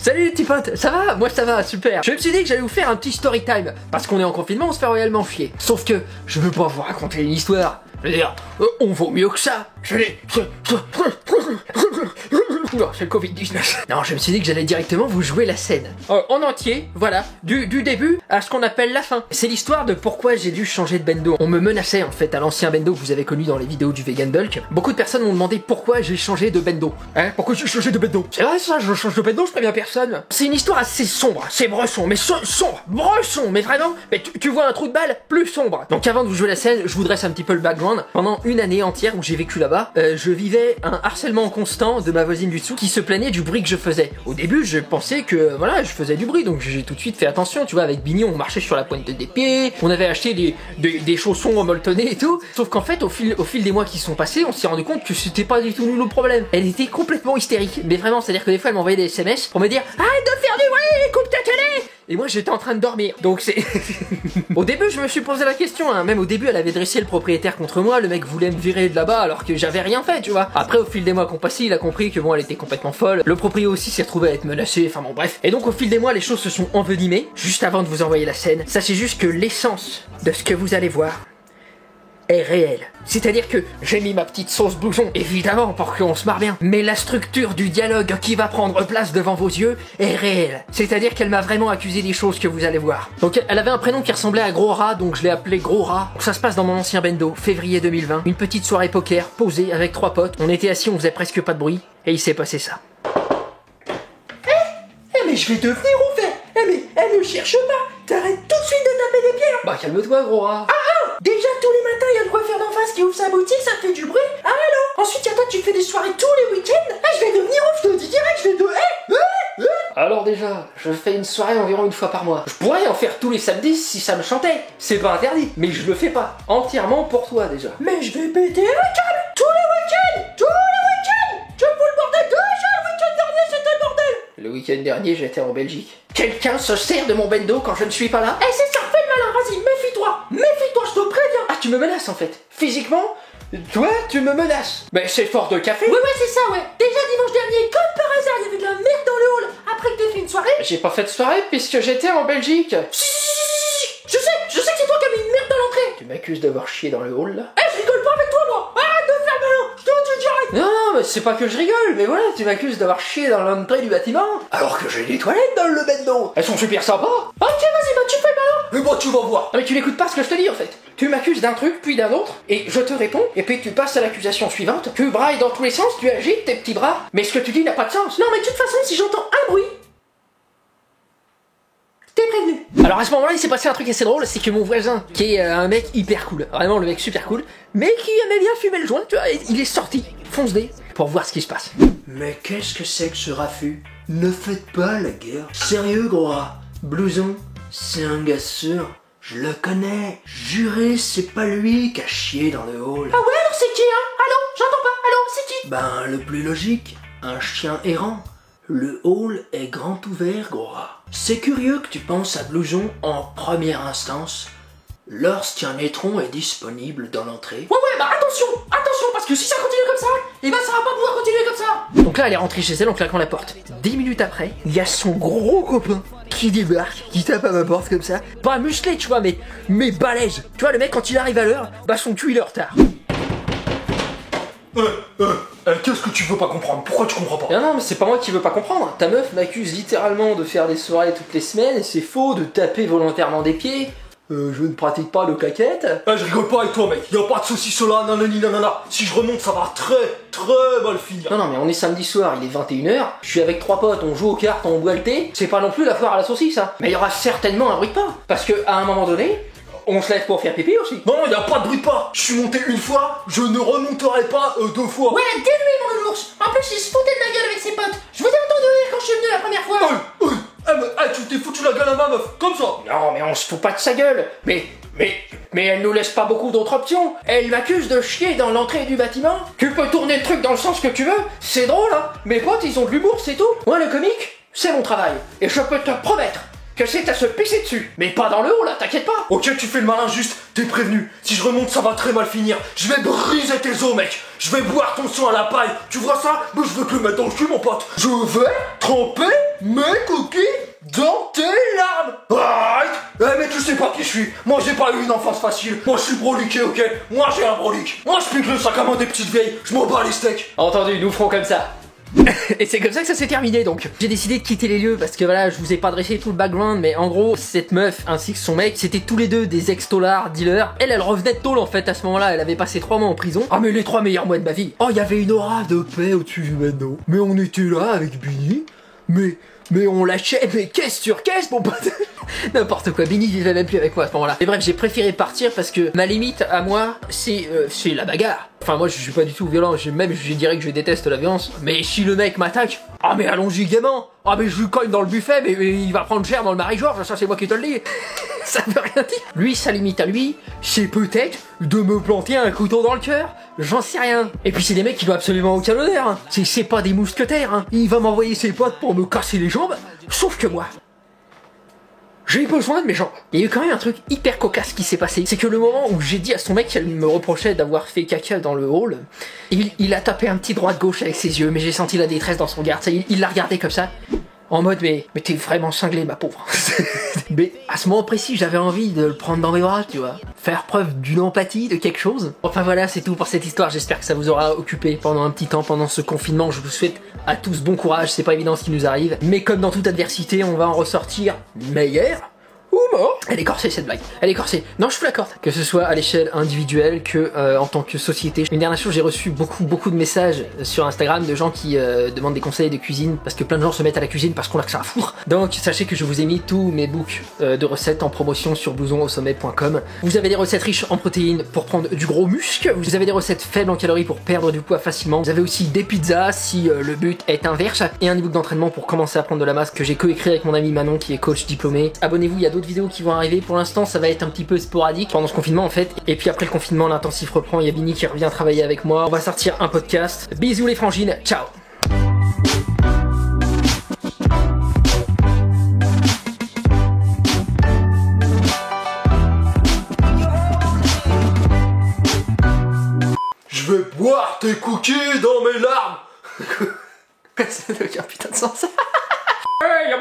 Salut les petits potes, ça va? Moi ça va, super. Je me suis dit que j'allais vous faire un petit story time, parce qu'on est en confinement, on se fait réellement chier. Sauf que je veux pas vous raconter une histoire. Je veux dire, on vaut mieux que ça. Oula, c'est le Covid-19. Non, je me suis dit que j'allais directement vous jouer la scène. En entier, voilà, du début à ce qu'on appelle la fin. C'est l'histoire de pourquoi j'ai dû changer de bendo. On me menaçait en fait à l'ancien bendo que vous avez connu dans les vidéos du Vegan Bulk. Beaucoup de personnes m'ont demandé pourquoi j'ai changé de bendo. Hein? Pourquoi j'ai changé de bendo? C'est vrai ça, je change de bendo, je préviens personne. C'est une histoire assez sombre, c'est bresson, mais sombre, bresson, mais vraiment, mais tu vois un trou de balle plus sombre. Donc avant de vous jouer la scène, je vous dresse un petit peu le background. Pendant une année entière où j'ai vécu là-bas, je vivais un harcèlement constant de ma voisine du dessous qui se plaignait du bruit que je faisais. Au début, je pensais que voilà, je faisais du bruit, donc j'ai tout de suite fait attention. Tu vois, avec Bignon, on marchait sur la pointe des pieds, on avait acheté des chaussons molletonnés et tout. Sauf qu'en fait, au fil des mois qui sont passés, on s'est rendu compte que c'était pas du tout nous le problème. Elle était complètement hystérique, mais vraiment, c'est-à-dire que des fois, elle m'envoyait des SMS pour me dire arrête de faire du bruit, coupe ta télé. Et moi j'étais en train de dormir, donc c'est... Au début je me suis posé la question, hein. Même au début elle avait dressé le propriétaire contre moi, le mec voulait me virer de là-bas alors que j'avais rien fait, tu vois. Après au fil des mois qu'on passait, il a compris que bon elle était complètement folle, le propriétaire aussi s'est retrouvé à être menacé, enfin bon bref. Et donc au fil des mois les choses se sont envenimées. Juste avant de vous envoyer la scène, sachez juste que l'essence de ce que vous allez voir est réel. C'est-à-dire que j'ai mis ma petite sauce blouson, évidemment, pour qu'on se marre bien. Mais la structure du dialogue qui va prendre place devant vos yeux est réelle. C'est-à-dire qu'elle m'a vraiment accusé des choses que vous allez voir. Donc elle avait un prénom qui ressemblait à Gros Rat, donc je l'ai appelé Gros Rat. Ça se passe dans mon ancien bendo, février 2020. Une petite soirée poker, posée avec 3 potes. On était assis, on faisait presque pas de bruit, et il s'est passé ça. Mais je vais devenir ouvert. Mais elle me cherche pas. T'arrêtes tout de suite de taper des pieds. Bah calme-toi Gros Rat. Déjà tous les matins, il y a le coiffeur d'en face qui ouvre sa boutique, ça fait du bruit. Ah allô. Ensuite, il y a toi, tu fais des soirées tous les week-ends. Ah, je vais devenir ouf, je te dis direct, je vais de... Alors déjà, je fais une soirée environ une fois par mois. Je pourrais en faire tous les samedis si ça me chantait. C'est pas interdit, mais je le fais pas. Entièrement pour toi déjà. Mais je vais péter un câble tous les week-ends. Tous les week-ends. Je fous le bordel. Déjà, le week-end dernier, c'était le bordel. Le week-end dernier, j'étais en Belgique. Quelqu'un se sert de mon bendo quand je ne suis pas là. Eh, c'est ça, fais le malin, vas-y, méfie-toi. Méfie-toi, je te préviens. Ah, tu me menaces en fait. Physiquement, toi, tu me menaces. Mais c'est fort de café. Ouais, c'est ça, ouais. Déjà dimanche dernier, comme par hasard, il y avait de la merde dans le hall. Après que t'aies fait une soirée. J'ai pas fait de soirée puisque j'étais en Belgique. Je sais que c'est toi qui as mis une merde dans l'entrée. Tu m'accuses d'avoir chié dans le hall là. Eh, je rigole pas avec toi, moi. Arrête de faire malin, je te dis direct. Non, mais c'est pas que je rigole, mais voilà, tu m'accuses d'avoir chié dans l'entrée du bâtiment. Alors que j'ai des toilettes dans le bendo. Elles sont super sympas. Ok, vas-y, bah tu fais malin. Mais bon, tu vas voir. Non, mais tu n'écoutes pas ce que je te dis en fait. Tu m'accuses d'un truc, puis d'un autre, et je te réponds, et puis tu passes à l'accusation suivante. Tu brailles dans tous les sens, tu agites tes petits bras, mais ce que tu dis n'a pas de sens. Non, mais de toute façon, si j'entends un bruit, t'es prévenu. Alors à ce moment-là, il s'est passé un truc assez drôle, c'est que mon voisin, qui est un mec hyper cool, vraiment le mec super cool, mais qui aimait bien fumer le joint, tu vois, il est sorti, fonce-dé, pour voir ce qui se passe. Mais qu'est-ce que c'est que ce raffut? Ne faites pas la guerre. Sérieux, gros rat. Blouson, c'est un gars sûr. Je le connais. Juré, c'est pas lui qui a chié dans le hall. Ah ouais, alors c'est qui, hein? Allô? J'entends pas. Allô, c'est qui? Ben, le plus logique, un chien errant. Le hall est grand ouvert, gros rat. C'est curieux que tu penses à Blouson en première instance, lorsqu'un étron est disponible dans l'entrée. Ouais, bah attention, parce que si ça continue comme ça, eh ben ça va pas pouvoir continuer comme ça. Donc là, elle est rentrée chez elle en claquant la porte. 10 minutes après, il y a son gros copain qui débarque, qui tape à ma porte comme ça. Pas musclé, tu vois, mais balèze. Tu vois, le mec, quand il arrive à l'heure, bah son cul, il est en retard. Qu'est-ce que tu veux pas comprendre? Pourquoi tu comprends pas? Non, mais c'est pas moi qui veux pas comprendre. Ta meuf m'accuse littéralement de faire des soirées toutes les semaines, et c'est faux, de taper volontairement des pieds. Je ne pratique pas le claquette. Je rigole pas avec toi, mec. Y'a pas de saucisses là, nanana. Si je remonte, ça va très mal finir. Non, mais on est samedi soir, il est 21h. Je suis avec 3 potes, on joue aux cartes, on boit le thé. C'est pas non plus la foire à la saucisse, hein. Mais il y aura certainement un bruit de pas. Parce que à un moment donné, on se lève pour faire pipi aussi. Non, y'a pas de bruit de pas. Je suis monté une fois, je ne remonterai pas 2 fois. Ouais, dis-lui, mon ours. En plus, il se foutait de ma gueule avec ses potes. Je vous ai entendu rire quand je suis venu la première fois. Tu t'es foutu la gueule à ma meuf, comme ça. Non, mais on se fout pas de sa gueule. Mais elle nous laisse pas beaucoup d'autres options. Elle m'accuse de chier dans l'entrée du bâtiment. Tu peux tourner le truc dans le sens que tu veux. C'est drôle, hein. Mes potes, ils ont de l'humour, c'est tout. Moi, le comique, c'est mon travail. Et je peux te promettre que c'est à se pisser dessus. Mais pas dans le haut là, t'inquiète pas. Ok, tu fais le malin juste, t'es prévenu. Si je remonte, ça va très mal finir. Je vais briser tes os, mec. Je vais boire ton sang à la paille. Tu vois ça? Mais je veux te le mettre dans le cul, mon pote. Je vais tremper mes cookies dans tes larmes. Arrête. Eh, mais tu sais pas qui je suis. Moi, j'ai pas eu une enfance facile. Moi, je suis broliqué, ok? Moi, j'ai un brolique. Moi, je pique le sac à main des petites vieilles. Je m'en bats les steaks. Entendu, nous ferons comme ça. Et c'est comme ça que ça s'est terminé donc. J'ai décidé de quitter les lieux parce que voilà, je vous ai pas dressé tout le background, mais en gros, cette meuf ainsi que son mec, c'était tous les deux des ex-tollards, dealers. Elle revenait de tôle en fait à ce moment-là, elle avait passé 3 mois en prison. Ah mais les 3 meilleurs mois de ma vie. Oh, il y avait une aura de paix au-dessus du Bendo. Mais on était là avec Bini. Mais on lâchait, mais caisse sur caisse, mon pote. N'importe quoi, Bini vivait même plus avec moi à ce moment-là. Mais bref, j'ai préféré partir parce que ma limite à moi, c'est la bagarre. Enfin, moi, je suis pas du tout violent, je dirais que je déteste la violence. Mais si le mec m'attaque, ah mais allons-y gaiement. Ah mais je lui cogne dans le buffet, mais il va prendre cher dans le Marie-Georges, ça c'est moi qui te le dis. Ça veut rien dire. Lui, sa limite à lui, c'est peut-être de me planter un couteau dans le cœur. J'en sais rien. Et puis c'est des mecs qui n'ont absolument aucun honneur. Hein. C'est pas des mousquetaires. Hein. Il va m'envoyer ses potes pour me casser les jambes. Sauf que moi, j'ai besoin de mes jambes. Il y a eu quand même un truc hyper cocasse qui s'est passé. C'est que le moment où j'ai dit à son mec qu'elle me reprochait d'avoir fait caca dans le hall, il a tapé un petit droite-gauche avec ses yeux, mais j'ai senti la détresse dans son regard. Il l'a regardé comme ça. En mode, mais t'es vraiment cinglé, ma pauvre. Mais à ce moment précis, j'avais envie de le prendre dans mes bras, tu vois. Faire preuve d'une empathie, de quelque chose. Enfin voilà, c'est tout pour cette histoire. J'espère que ça vous aura occupé pendant un petit temps, pendant ce confinement. Je vous souhaite à tous bon courage. C'est pas évident ce qui nous arrive. Mais comme dans toute adversité, on va en ressortir meilleur. Ou mort. Elle est corsée cette blague, elle est corsée. Non, je vous l'accorde. Que ce soit à l'échelle individuelle que en tant que société. Une dernière chose, j'ai reçu beaucoup de messages sur Instagram de gens qui demandent des conseils de cuisine parce que plein de gens se mettent à la cuisine parce qu'on a que ça à foutre. Donc sachez que je vous ai mis tous mes books de recettes en promotion sur blousonaussommet.com. Vous avez des recettes riches en protéines pour prendre du gros muscle. Vous avez des recettes faibles en calories pour perdre du poids facilement. Vous avez aussi des pizzas si le but est inverse. Et un ebook d'entraînement pour commencer à prendre de la masse que j'ai coécrit avec mon ami Manon qui est coach diplômé. Abonnez-vous, il y a d'autres vidéos qui vont arriver. Pour l'instant, ça va être un petit peu sporadique pendant ce confinement en fait. Et puis après le confinement, l'intensif reprend. Il y a Bini qui revient travailler avec moi. On va sortir un podcast. Bisous les frangines. Ciao. Je vais boire tes cookies dans mes larmes. Ça doit faire putain de sens. Hey,